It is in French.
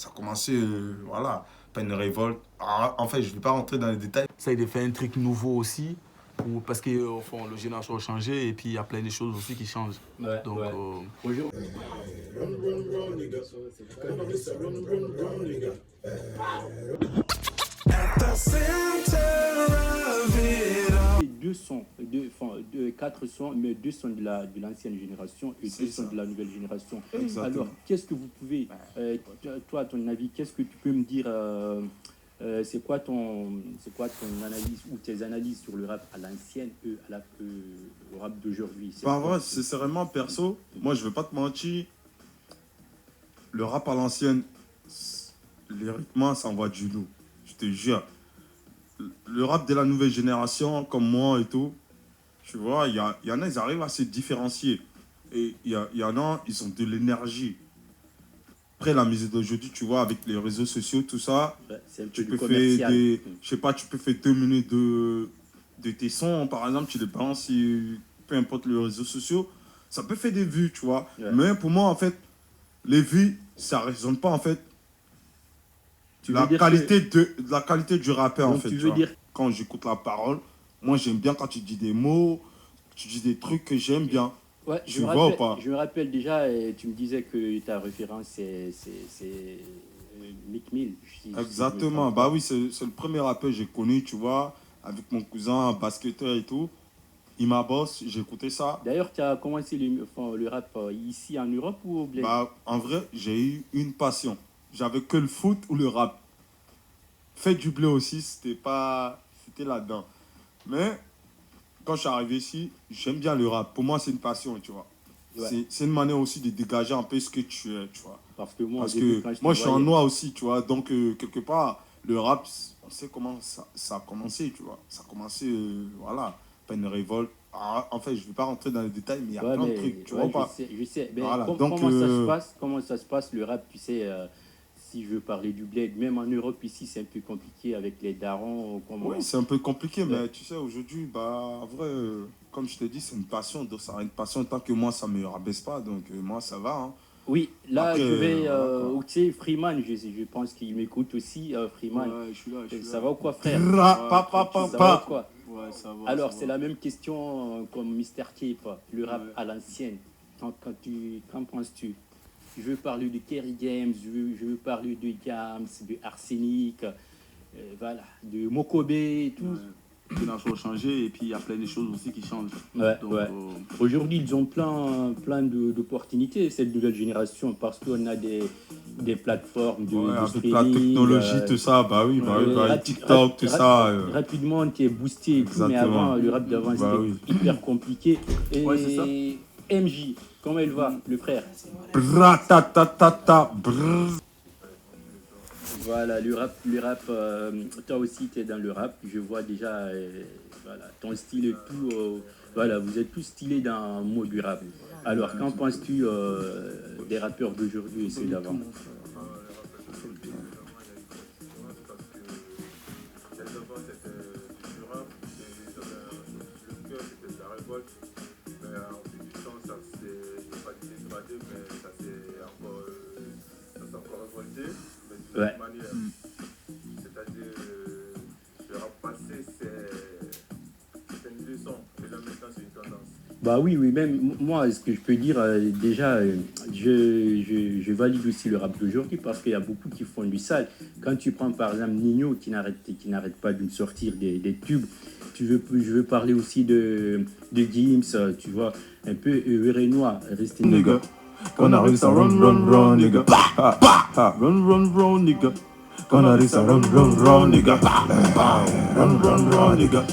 Ça a commencé, voilà, pas une révolte. Alors, en fait, je ne vais pas rentrer dans les détails. Ça, il a fait un truc nouveau aussi, parce que enfin, le génération a changé et puis il y a plein de choses aussi qui changent. Ouais, Donc, ouais. Bonjour. Deux sons, quatre sons, mais deux sons de l'ancienne génération et deux sons de la nouvelle génération. Exactement. Alors, qu'est-ce que vous pouvez, toi, à ton avis, qu'est-ce que tu peux me dire c'est quoi ton analyse ou tes analyses sur le rap à l'ancienne et au rap d'aujourd'hui? Bah, en vrai, sincèrement, perso, moi je vais pas te mentir, le rap à l'ancienne, lyriquement, ça envoie du loup. Je te jure. Le rap de la nouvelle génération, comme moi et tout, tu vois, il y en a, ils arrivent à se différencier. Et il y en a, ils ont de l'énergie. Après, la musique d'aujourd'hui, tu vois, avec les réseaux sociaux, tout ça, Ouais, c'est un peu tu du peux faire commercial. des, je sais pas, tu peux faire 2 minutes de tes sons, par exemple, tu les balances sur peu importe les réseaux sociaux, ça peut faire des vues, tu vois. Ouais. Mais pour moi, en fait, les vues, ça ne résonne pas, en fait, Tu veux la dire qualité du rappeur, en Donc, fait. tu Tu veux vois. dire- Quand j'écoute la parole, moi, j'aime bien quand tu dis des mots, tu dis des trucs que j'aime bien. Ouais, Tu vois ou pas? je me rappelle déjà, et tu me disais que ta référence, c'est Meek Mill. Si je me Exactement. trompe pas. Bah oui, c'est le premier rappeur que j'ai connu, tu vois, avec mon cousin, basketteur et tout. Il m'a boss, j'ai écouté ça. D'ailleurs, tu as commencé le rap ici en Europe ou au Bled? Bah, en vrai, j'ai eu une passion. J'avais que le foot ou le rap. Fait du blé aussi, c'était là-dedans. Mais quand je suis arrivé ici, j'aime bien le rap. Pour moi, c'est une passion, tu vois. Ouais. C'est une manière aussi de dégager un peu ce que tu es, tu vois. Parce que moi, au Parce début, que quand je te moi, je suis en voyais- noir aussi, tu vois. Donc, quelque part, le rap, on sait comment ça a commencé, tu vois. Ça a commencé, voilà, pas une révolte. Ah, en fait, je ne vais pas rentrer dans les détails, mais il y a Ouais, plein de mais trucs, tu ouais, vois ou pas. je sais. Mais Voilà, donc, comment ça se passe le rap, tu sais, si je veux parler du bled, même en Europe ici, c'est un peu compliqué avec les darons. oui, c'est un peu compliqué, mais Ouais. tu sais, aujourd'hui, bah, en vrai, comme je te dis, c'est une passion. Donc, ça a une passion tant que moi, ça ne me rabaisse pas. Donc, moi, ça va. Hein. Oui, là, Après, je vais, voilà, quoi. tu sais, Freeman, je pense qu'il m'écoute aussi, Freeman. ouais, je suis là, je suis Ça là. va ou quoi, frère? Ça va ou quoi? Ouais, ça va. Alors, ça c'est va. la même question comme Mr. Cape, le rap à l'ancienne. Qu'en penses-tu? Je veux parler de Kerry James, je veux parler de Jams, de Arsenic, voilà, de Mokobe et tout. Ouais. La génération a changé et puis il y a plein de choses aussi qui changent. Ouais, Donc, ouais. Aujourd'hui, ils ont plein d'opportunités, cette nouvelle génération, parce qu'on a des plateformes de Ouais, avec streaming. la technologie, tout ça, bah oui, TikTok, tout ça. Rapidement, tu es boosté et tout, mais Exactement. avant, le rap d'avant, Bah c'était hyper compliqué. Et Ouais, c'est ça. MJ, comment il va, le frère? Bratatatata, brrr. Voilà, le rap, toi aussi tu es dans le rap, je vois déjà voilà, ton style et tout, voilà, vous êtes tous stylés dans le mot du rap. Alors, qu'en penses-tu des rappeurs d'aujourd'hui et ceux d'avant? Ouais. C'est-à-dire, le rap passé, c'est une leçon, et là maintenant c'est une tendance. Bah oui, même moi, ce que je peux dire, déjà, je valide aussi le rap d'aujourd'hui parce qu'il y a beaucoup qui font du sale. Quand tu prends par exemple Nino qui n'arrête pas de sortir des tubes, je veux parler aussi de Gims, tu vois, un peu Renoir, rester Nigga. Quand on arrive, ça run, nigga. Run, nigga. Quand on arrive, ça run, nigga. Run, nigga.